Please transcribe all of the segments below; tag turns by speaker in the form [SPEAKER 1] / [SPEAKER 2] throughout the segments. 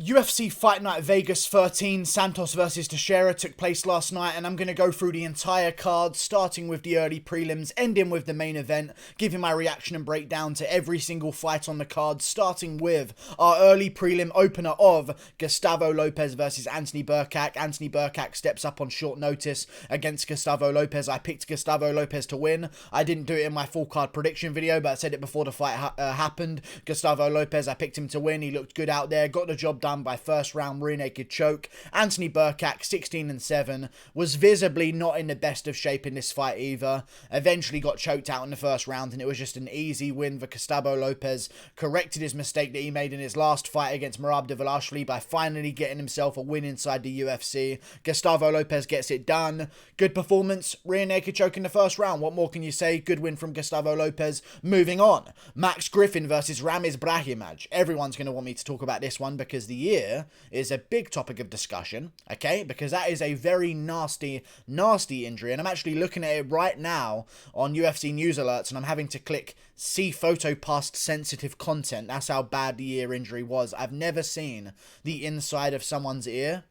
[SPEAKER 1] UFC Fight Night Vegas 13, Santos versus Teixeira took place last night, and I'm going to go through the entire card, starting with the early prelims, ending with the main event, giving my reaction and breakdown to every single fight on the card, starting with our early prelim opener of Gustavo Lopez versus Anthony Burkak. Anthony Burkak steps up on short notice against Gustavo Lopez. I picked Gustavo Lopez to win. I didn't do it in my full card prediction video, but I said it before the fight happened. Gustavo Lopez, I picked him to win. He looked good out there, got the job done by first round rear naked choke. Anthony Burkak, 16-7, was visibly not in the best of shape in this fight either. Eventually got choked out in the first round, and it was just an easy win for Gustavo Lopez. Corrected his mistake that he made in his last fight against Merab Dvalishvili by finally getting himself a win inside the UFC. Gustavo Lopez gets it done. Good performance, rear naked choke in the first round. What more can you say? Good win from Gustavo Lopez. Moving on, Max Griffin versus Ramiz Brahimaj. Everyone's going to want me to talk about this one because the year is a big topic of discussion, okay? Because that is a very nasty injury, and I'm actually looking at it right now on UFC news alerts, and I'm having to click see photo past sensitive content. That's how bad the ear injury was. I've never seen the inside of someone's ear.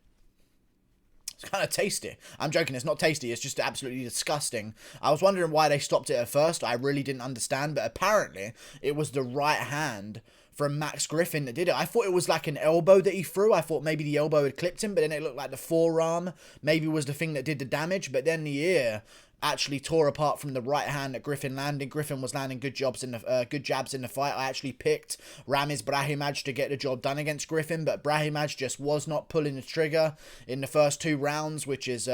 [SPEAKER 1] It's kind of tasty. I'm joking, it's not tasty, it's just absolutely disgusting. I was wondering why they stopped it at first. I really didn't understand, but apparently it was the right hand from Max Griffin that did it. I thought it was like an elbow that he threw. I thought maybe the elbow had clipped him, but then it looked like the forearm maybe was the thing that did the damage, but then the ear actually tore apart from the right hand that Griffin landed. Griffin was landing good jabs in the fight. I actually picked Ramiz Brahimaj to get the job done against Griffin, but Brahimaj just was not pulling the trigger in the first two rounds, which is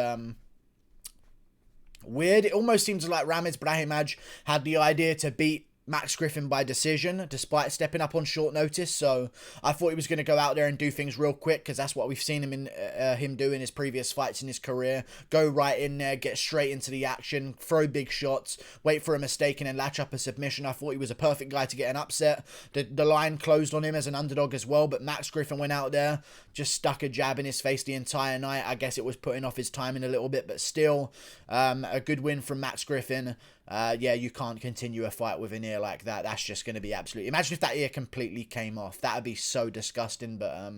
[SPEAKER 1] weird. It almost seems like Ramiz Brahimaj had the idea to beat Max Griffin by decision, despite stepping up on short notice. So I thought he was going to go out there and do things real quick, because that's what we've seen him do in his previous fights in his career. Go right in there, get straight into the action, throw big shots, wait for a mistake, and then latch up a submission. I thought he was a perfect guy to get an upset. The line closed on him as an underdog as well, but Max Griffin went out there, just stuck a jab in his face the entire night. I guess it was putting off his timing a little bit, but still a good win from Max Griffin. Yeah, you can't continue a fight with an ear like that. That's just going to be absolutely... Imagine if that ear completely came off. That would be so disgusting. But,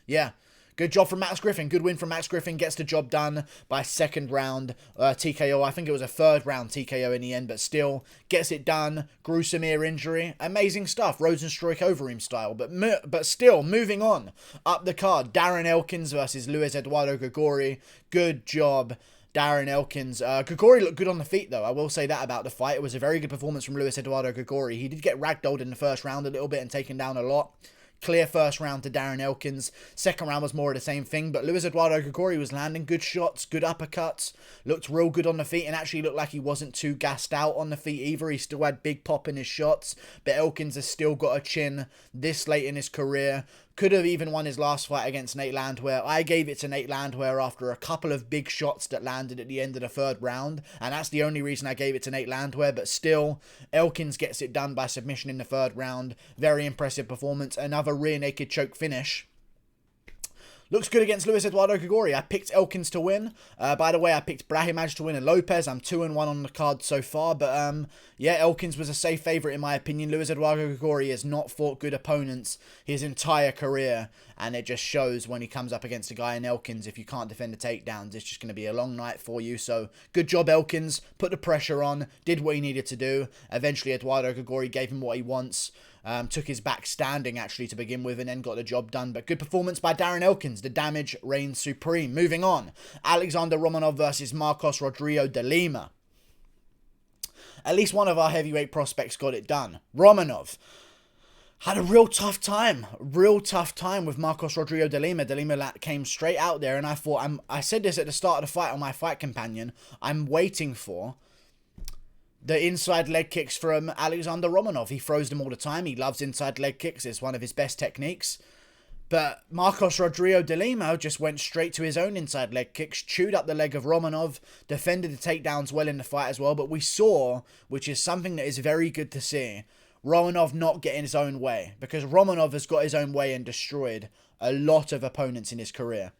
[SPEAKER 1] yeah. Good job from Max Griffin. Good win from Max Griffin. Gets the job done by second round TKO. I think it was a third round TKO in the end, but still gets it done. Gruesome ear injury. Amazing stuff. Rosenstruik over him style. But still, moving on. Up the card, Darren Elkins versus Luis Eduardo Grigori. Good job, Darren Elkins. Grigori looked good on the feet, though. I will say that about the fight. It was a very good performance from Luis Eduardo Grigori. He did get ragdolled in the first round a little bit and taken down a lot. Clear first round to Darren Elkins. Second round was more of the same thing, but Luis Eduardo Grigori was landing good shots, good uppercuts, looked real good on the feet, and actually looked like he wasn't too gassed out on the feet either. He still had big pop in his shots, but Elkins has still got a chin this late in his career. Could have even won his last fight against Nate Landwehr. I gave it to Nate Landwehr after a couple of big shots that landed at the end of the third round, and that's the only reason I gave it to Nate Landwehr, but still, Elkins gets it done by submission in the third round. Very impressive performance. Another rear naked choke finish. Looks good against Luis Eduardo Grigori. I picked Elkins to win. By the way, I picked Brahimaj to win and Lopez. I'm 2-1 on the card so far. But, yeah, Elkins was a safe favourite in my opinion. Luis Eduardo Grigori has not fought good opponents his entire career. And it just shows when he comes up against a guy in Elkins. If you can't defend the takedowns, it's just going to be a long night for you. So, good job, Elkins. Put the pressure on. Did what he needed to do. Eventually, Eduardo Grigori gave him what he wants. Took his back standing, actually, to begin with, and then got the job done. But good performance by Darren Elkins. The damage reigns supreme. Moving on. Alexander Romanov versus Marcos Rodrigo de Lima. At least one of our heavyweight prospects got it done. Romanov had a real tough time with Marcos Rodrigo de Lima. De Lima came straight out there, and I thought, I said this at the start of the fight on my fight companion, I'm waiting for the inside leg kicks from Alexander Romanov. He throws them all the time. He loves inside leg kicks. It's one of his best techniques. But Marcos Rodrigo de Lima just went straight to his own inside leg kicks, chewed up the leg of Romanov, defended the takedowns well in the fight as well. But we saw, which is something that is very good to see, Romanov not getting his own way. Because Romanov has got his own way and destroyed a lot of opponents in his career.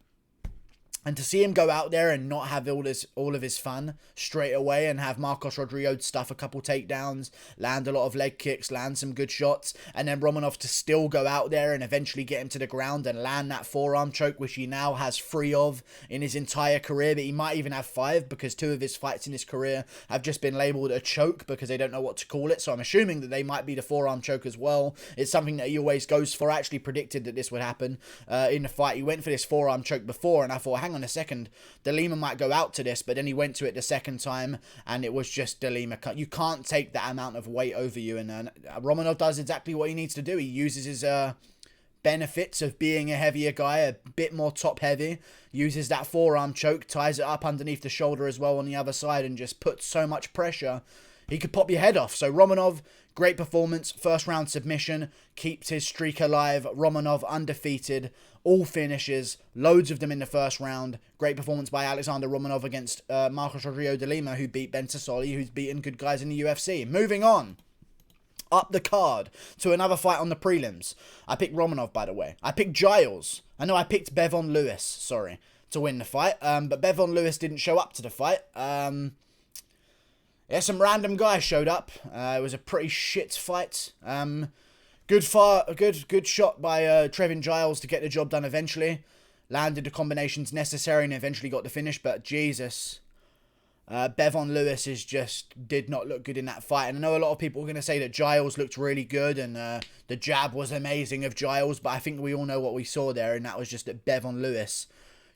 [SPEAKER 1] And to see him go out there and not have all of his fun straight away and have Marcos Rodrigo stuff a couple takedowns, land a lot of leg kicks, land some good shots, and then Romanov to still go out there and eventually get him to the ground and land that forearm choke, which he now has 3 of in his entire career, but he might even have 5 because 2 of his fights in his career have just been labelled a choke because they don't know what to call it. So I'm assuming that they might be the forearm choke as well. It's something that he always goes for. I actually predicted that this would happen in the fight. He went for this forearm choke before, and I thought, hang on a second, De Lima might go out to this, but then he went to it the second time, and it was just De Lima. You can't take that amount of weight over you, and Romanov does exactly what he needs to do. He uses his benefits of being a heavier guy, a bit more top heavy, uses that forearm choke, ties it up underneath the shoulder as well on the other side, and just puts so much pressure he could pop your head off. So Romanov, great performance, first round submission, keeps his streak alive. Romanov undefeated, all finishes, loads of them in the first round. Great performance by Alexander Romanov against Marcos Rodrigo de Lima, who beat Ben Sassoli, who's beaten good guys in the UFC. Moving on up the card to another fight on the prelims. I picked Romanov, by the way. I picked Giles. I know I picked Bevon Lewis, sorry, to win the fight. But Bevon Lewis didn't show up to the fight. Yeah, some random guy showed up. It was a pretty shit fight. Good shot by Trevin Giles to get the job done eventually. Landed the combinations necessary and eventually got the finish. But Jesus, Bevon Lewis did not look good in that fight. And I know a lot of people are going to say that Giles looked really good and the jab was amazing of Giles. But I think we all know what we saw there, and that was just that Bevon Lewis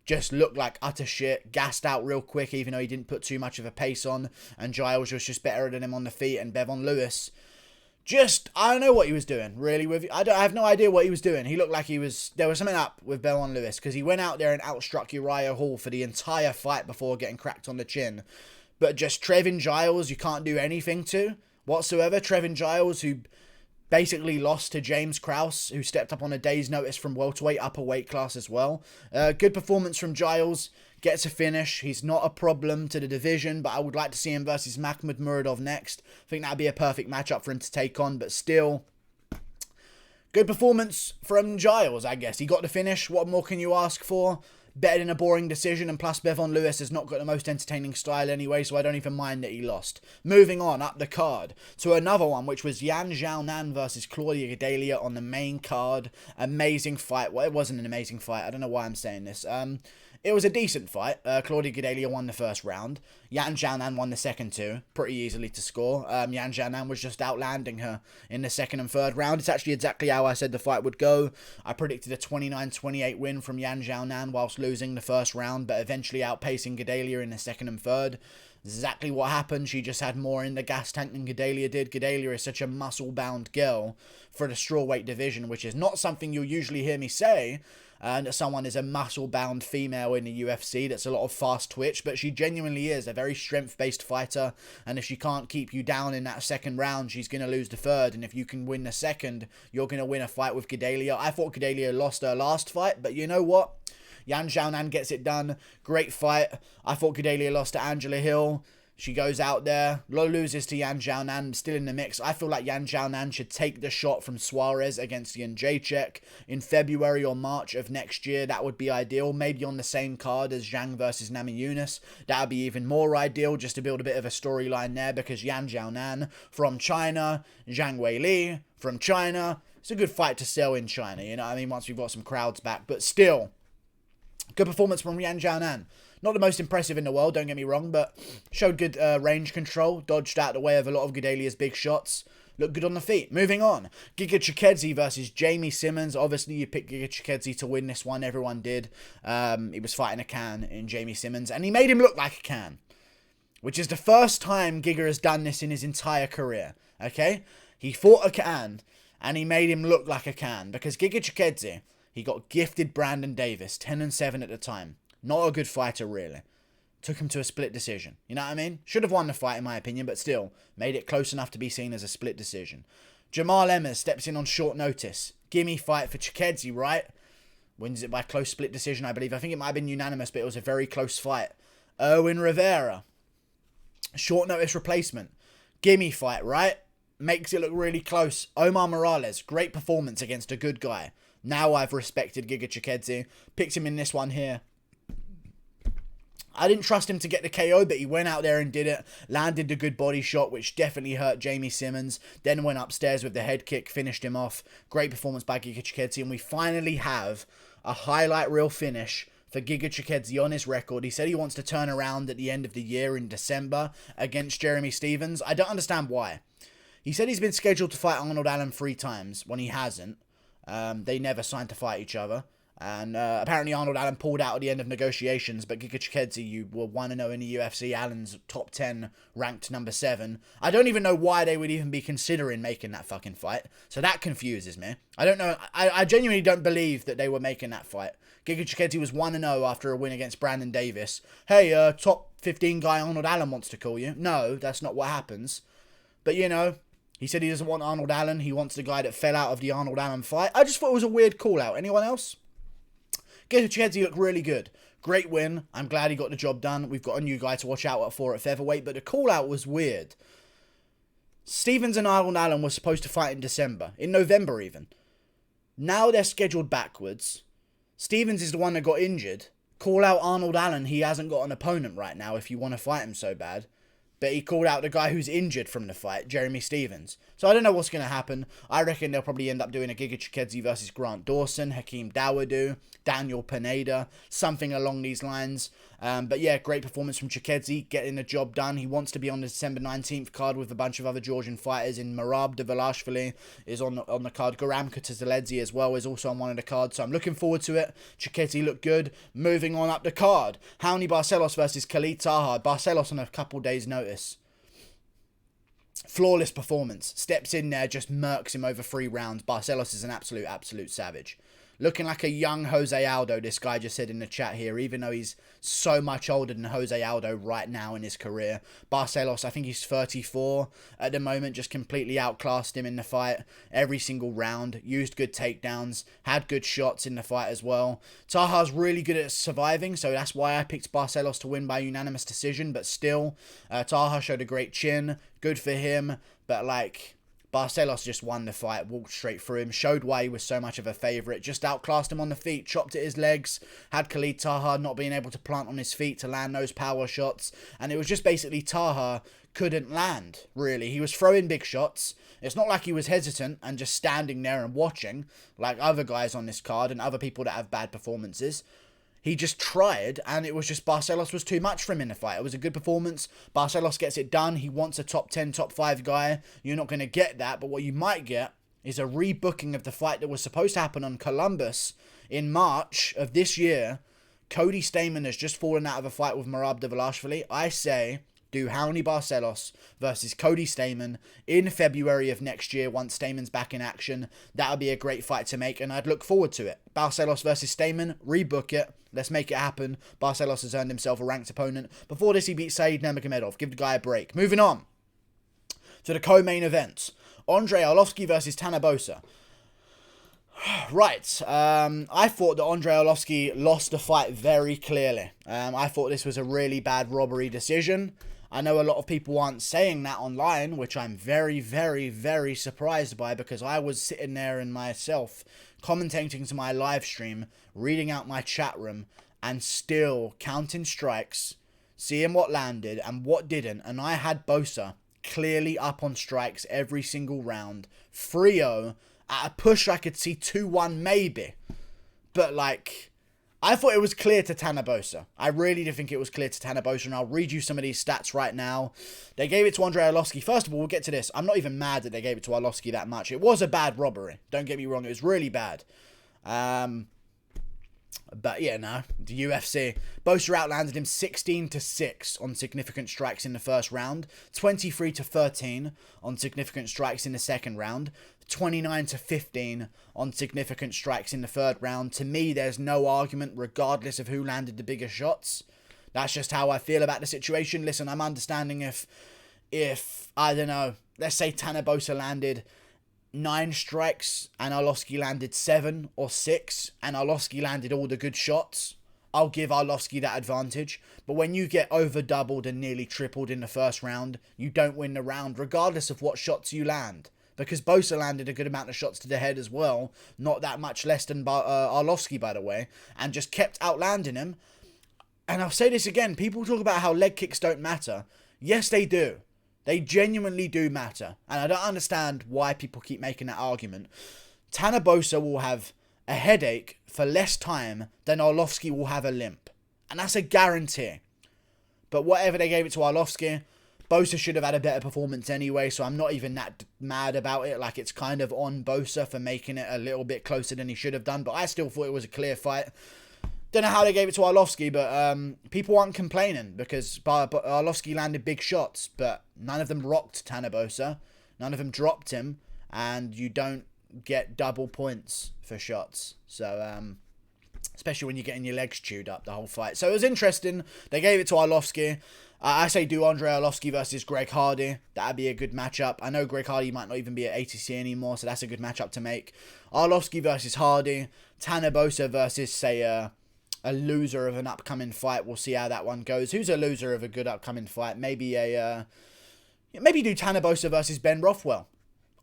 [SPEAKER 1] just looked like utter shit, gassed out real quick, even though he didn't put too much of a pace on, and Giles was just better than him on the feet, and Bevon Lewis I don't know what he was doing, really. I have no idea what he was doing. He looked like there was something up with Bevon Lewis, because he went out there and outstruck Uriah Hall for the entire fight before getting cracked on the chin. But just Trevin Giles, you can't do anything to whatsoever. Trevin Giles, who basically lost to James Krause, who stepped up on a day's notice from welterweight, upper weight class as well. Good performance from Giles, gets a finish. He's not a problem to the division, but I would like to see him versus Makhmud Muradov next. I think that would be a perfect matchup for him to take on, but still, good performance from Giles, I guess. He got the finish. What more can you ask for? Better than a boring decision, and plus Bevon Lewis has not got the most entertaining style anyway, so I don't even mind that he lost. Moving on up the card to another one, which was Yan Xiaonan versus Claudia Gadelha on the main card. Amazing fight. Well, it wasn't an amazing fight. I don't know why I'm saying this. It was a decent fight. Claudia Gadelha won the first round. Yan Xiaonan won the second 2, pretty easily to score. Yan Xiaonan was just outlanding her in the second and third round. It's actually exactly how I said the fight would go. I predicted a 29-28 win from Yan Xiaonan whilst losing the first round, but eventually outpacing Gadelha in the second and third. Exactly what happened. She just had more in the gas tank than Gadelha did. Gadelha is such a muscle-bound girl for the strawweight division, which is not something you'll usually hear me say. That someone is a muscle-bound female in the UFC that's a lot of fast twitch, but she genuinely is a very strength-based fighter, and if she can't keep you down in that second round, she's going to lose the third, and if you can win the second, you're going to win a fight with Gadelha. I thought Gadelha lost her last fight, but you know what? Yan Xiaonan gets it done. Great fight. I thought Gadelha lost to Angela Hill. She goes out there, loses to Yan Xiaonan, still in the mix. I feel like Yan Xiaonan should take the shot from Suarez against Jędrzejczyk in February or March of next year. That would be ideal. Maybe on the same card as Zhang versus Namajunas. That would be even more ideal, just to build a bit of a storyline there, because Yan Xiaonan from China, Zhang Weili from China. It's a good fight to sell in China, you know what I mean, once we've got some crowds back. But still, good performance from Yan Xiaonan. Not the most impressive in the world, don't get me wrong, but showed good range control, dodged out the way of a lot of Gadelha's big shots, looked good on the feet. Moving on, Giga Chikadze versus Jamie Simmons. Obviously, you picked Giga Chikadze to win this one, everyone did. He was fighting a can in Jamie Simmons, and he made him look like a can, which is the first time Giga has done this in his entire career, okay? He fought a can, and he made him look like a can, because Giga Chikadze, he got gifted Brandon Davis, 10-7 at the time. Not a good fighter, really. Took him to a split decision. You know what I mean? Should have won the fight, in my opinion, but still, made it close enough to be seen as a split decision. Jamal Emmers steps in on short notice. Gimme fight for Chikadze, right? Wins it by close split decision, I believe. I think it might have been unanimous, but it was a very close fight. Erwin Rivera. Short notice replacement. Gimme fight, right? Makes it look really close. Omar Morales. Great performance against a good guy. Now I've respected Giga Chikadze. Picked him in this one here. I didn't trust him to get the KO, but he went out there and did it. Landed a good body shot, which definitely hurt Jamie Simmons. Then went upstairs with the head kick, finished him off. Great performance by Giga Chikadze. And we finally have a highlight reel finish for Giga Chikadze on his record. He said he wants to turn around at the end of the year in December against Jeremy Stephens. I don't understand why. He said he's been scheduled to fight Arnold Allen 3 times when he hasn't. They never signed to fight each other. And apparently Arnold Allen pulled out at the end of negotiations, but Giga Chikadze, you were 1-0 in the UFC. Allen's top 10, ranked number 7. I don't even know why they would even be considering making that fucking fight. So that confuses me. I don't know. I genuinely don't believe that they were making that fight. Giga Chikadze was 1-0 after a win against Brandon Davis. Hey, top 15 guy Arnold Allen wants to call you. No, that's not what happens. But, you know, he said he doesn't want Arnold Allen. He wants the guy that fell out of the Arnold Allen fight. I just thought it was a weird call out. Anyone else? Giga Chikadze looked really good. Great win. I'm glad he got the job done. We've got a new guy to watch out for at featherweight, but the call out was weird. Stephens and Arnold Allen were supposed to fight in December. In November even. Now they're scheduled backwards. Stephens is the one that got injured. Call out Arnold Allen. He hasn't got an opponent right now if you want to fight him so bad. But he called out the guy who's injured from the fight, Jeremy Stephens. So I don't know what's going to happen. I reckon they'll probably end up doing a Giga Chikadze versus Grant Dawson, Hakeem Dawodu, Daniel Pineda, something along these lines. But yeah, great performance from Chikadze, getting the job done. He wants to be on the December 19th card with a bunch of other Georgian fighters. In Merab Dvalishvili is on the card. Garam Kutazeledze as well is also on one of the cards. So I'm looking forward to it. Chikadze looked good. Moving on up the card. Raoni Barcelos versus Khalid Taha. Barcelos on a couple days' notice. Flawless performance. Steps in there, just murks him over 3 rounds. Barcelos is an absolute savage. Looking like a young Jose Aldo, this guy just said in the chat here, even though he's so much older than Jose Aldo right now in his career. Barcelos, I think he's 34 at the moment, just completely outclassed him in the fight. Every single round, used good takedowns, had good shots in the fight as well. Taha's really good at surviving, so that's why I picked Barcelos to win by unanimous decision, but still, Taha showed a great chin, good for him, but like... Barcelos just won the fight, walked straight through him, showed why he was so much of a favourite, just outclassed him on the feet, chopped at his legs, had Khalid Taha not being able to plant on his feet to land those power shots, and it was just basically Taha couldn't land, really. He was throwing big shots. It's not like he was hesitant and just standing there and watching, like other guys on this card and other people that have bad performances. He just tried, and it was just Barcelos was too much for him in the fight. It was a good performance. Barcelos gets it done. He wants a top 10, top 5 guy. You're not going to get that, but what you might get is a rebooking of the fight that was supposed to happen on Columbus in March of this year. Cody Stamann has just fallen out of a fight with Merab Dvalishvili. I say... do Raoni Barcelos versus Cody Stamann in February of next year once Stamann's back in action. That would be a great fight to make, and I'd look forward to it. Barcelos versus Stamann, rebook it. Let's make it happen. Barcelos has earned himself a ranked opponent. Before this, he beat Said Nurmagomedov. Give the guy a break. Moving on to the co-main event. Andre Arlovski versus Tanner Boser. Right, I thought that Andre Arlovski lost the fight very clearly. I thought this was a really bad robbery decision. I know a lot of people aren't saying that online, which I'm very surprised by, because I was sitting there and myself commentating to my live stream, reading out my chat room, and still counting strikes, seeing what landed and what didn't, and I had Boser clearly up on strikes every single round. 3-0. At a push, I could see 2-1 maybe. But, like, I thought it was clear to Tanner Boser. I really did think it was clear to Tanner Boser, and I'll read you some of these stats right now. They gave it to Andre Arlovski. First of all, we'll get to this. I'm not even mad that they gave it to Arlovski that much. It was a bad robbery. Don't get me wrong. It was really bad. But yeah, no, the UFC. Boser outlanded him 16-6 on significant strikes in the first round, 23-13 on significant strikes in the second round, 29-15 on significant strikes in the third round. To me, there's no argument regardless of who landed the bigger shots. That's just how I feel about the situation. Listen, I'm understanding if I don't know, let's say Tanner Boser landed 9 strikes and Arlovski landed 7 or 6 and Arlovski landed all the good shots, I'll give Arlovski that advantage. But when you get over doubled and nearly tripled in the first round, you don't win the round regardless of what shots you land. Because Boser landed a good amount of shots to the head as well, not that much less than Arlovski, by the way, and just kept outlanding him. And I'll say this again, people talk about how leg kicks don't matter. Yes, they do. They genuinely do matter. And I don't understand why people keep making that argument. Tanner Boser will have a headache for less time than Arlovski will have a limp. And that's a guarantee. But whatever they gave it to Arlovski, Boser should have had a better performance anyway, so I'm not even that mad about it. Like, it's kind of on Boser for making it a little bit closer than he should have done, but I still thought it was a clear fight. Don't know how they gave it to Arlovski, but people aren't complaining because Arlovski landed big shots, but none of them rocked Tanner Boser. None of them dropped him, and you don't get double points for shots. So, especially when you're getting your legs chewed up the whole fight. So it was interesting. They gave it to Arlovski. I say do Andre Arlovski versus Greg Hardy. That'd be a good matchup. I know Greg Hardy might not even be at ATC anymore, so that's a good matchup to make. Arlovski versus Hardy. Tanner Boser versus, say, a loser of an upcoming fight. We'll see how that one goes. Who's a loser of a good upcoming fight? Maybe do Tanner Boser versus Ben Rothwell.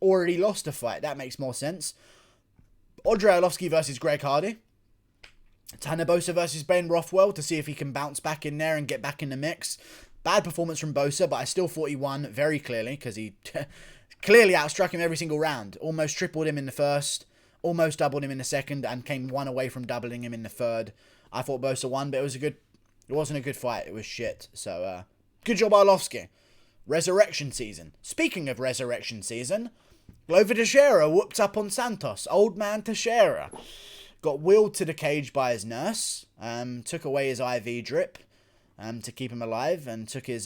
[SPEAKER 1] Already lost a fight. That makes more sense. Andre Arlovski versus Greg Hardy. Tanner Boser versus Ben Rothwell to see if he can bounce back in there and get back in the mix. Bad performance from Boser, but I still thought he won very clearly because he clearly outstruck him every single round. Almost tripled him in the first, almost doubled him in the second, and came one away from doubling him in the third. I thought Boser won, but it wasn't a good fight. It was shit. So, good job, Arlovski. Resurrection season. Speaking of resurrection season, Glover Teixeira whooped up on Santos. Old man Teixeira got wheeled to the cage by his nurse. Took away his IV drip to keep him alive, and took his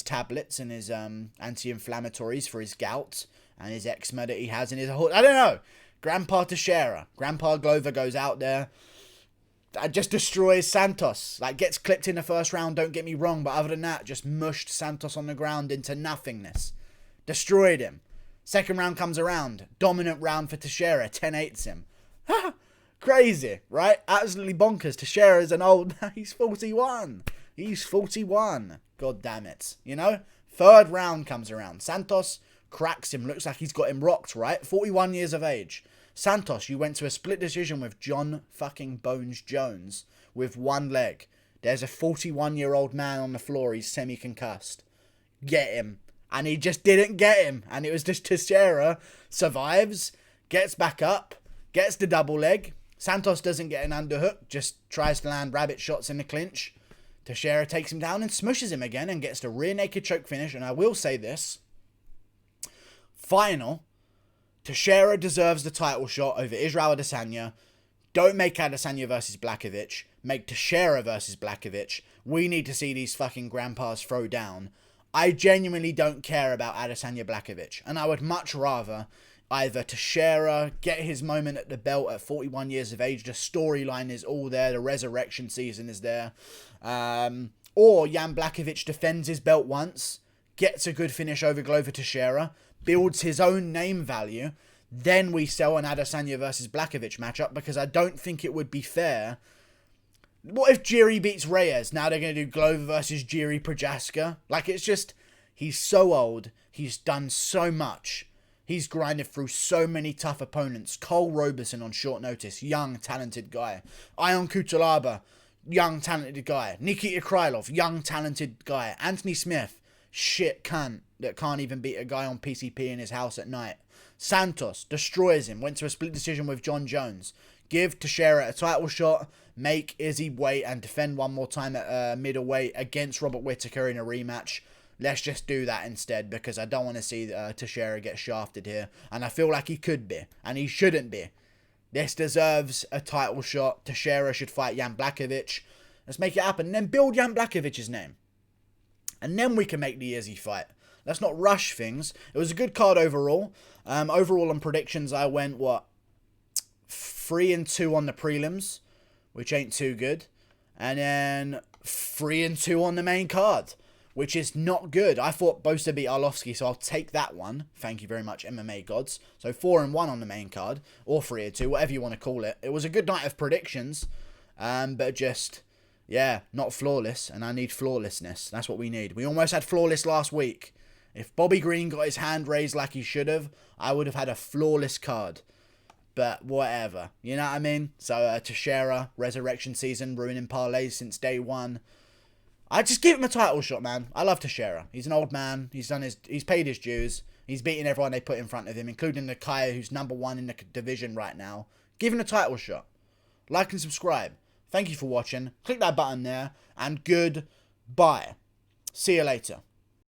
[SPEAKER 1] tablets and his anti-inflammatories for his gout and his eczema that he has in his I don't know. Grandpa Teixeira. Grandpa Glover goes out there. Just destroys Santos. Like, gets clipped in the first round, don't get me wrong, but other than that, just mushed Santos on the ground into nothingness. Destroyed him. Second round comes around. Dominant round for Teixeira. 10-8s him. Crazy, right? Absolutely bonkers. Teixeira's an old... He's 41. He's 41. God damn it. You know? Third round comes around. Santos cracks him. Looks like he's got him rocked, right? 41 years of age. Santos, you went to a split decision with John fucking Bones Jones with one leg. There's a 41-year-old man on the floor. He's semi-concussed. Get him. And he just didn't get him. And it was just Teixeira survives, gets back up, gets the double leg. Santos doesn't get an underhook, just tries to land rabbit shots in the clinch. Teixeira takes him down and smushes him again and gets the rear naked choke finish. And I will say this. Final. Teixeira deserves the title shot over Israel Adesanya. Don't make Adesanya versus Blachowicz. Make Teixeira versus Blachowicz. We need to see these fucking grandpas throw down. I genuinely don't care about Adesanya Blachowicz. And I would much rather either Teixeira get his moment at the belt at 41 years of age. The storyline is all there. The resurrection season is there. Or Jan Blachowicz defends his belt once. Gets a good finish over Glover Teixeira. Builds his own name value, then we sell an Adesanya versus Blachowicz matchup, because I don't think it would be fair. What if Jiri beats Reyes? Now they're going to do Glover versus Jiri Prochaska. Like, it's just, he's so old. He's done so much. He's grinded through so many tough opponents. Cole Roberson on short notice. Young, talented guy. Ion Kutalaba. Young, talented guy. Nikita Krylov. Young, talented guy. Anthony Smith. Shit cunt that can't even beat a guy on PCP in his house at night. Santos destroys him. Went to a split decision with John Jones. Give Teixeira a title shot. Make Izzy wait and defend one more time at middleweight against Robert Whittaker in a rematch. Let's just do that instead, because I don't want to see Teixeira get shafted here. And I feel like he could be. And he shouldn't be. This deserves a title shot. Teixeira should fight Jan Blachowicz. Let's make it happen. And then build Jan Blachowicz's name. And then we can make the Izzy fight. Let's not rush things. It was a good card overall. Overall on predictions, I went, 3-2 on the prelims, which ain't too good. And then 3-2 on the main card, which is not good. I thought Boser beat Arlovski, so I'll take that one. Thank you very much, MMA gods. So 4-1 on the main card, or 3-2, whatever you want to call it. It was a good night of predictions, but just... yeah, not flawless, and I need flawlessness. That's what we need. We almost had flawless last week. If Bobby Green got his hand raised like he should have, I would have had a flawless card. But whatever. You know what I mean? So, Teixeira, resurrection season, ruining parlays since day one. I just give him a title shot, man. I love Teixeira. He's an old man. He's paid his dues. He's beating everyone they put in front of him, including the Kaya, who's #1 in the division right now. Give him a title shot. Like and subscribe. Thank you for watching. Click that button there. And goodbye. See you later.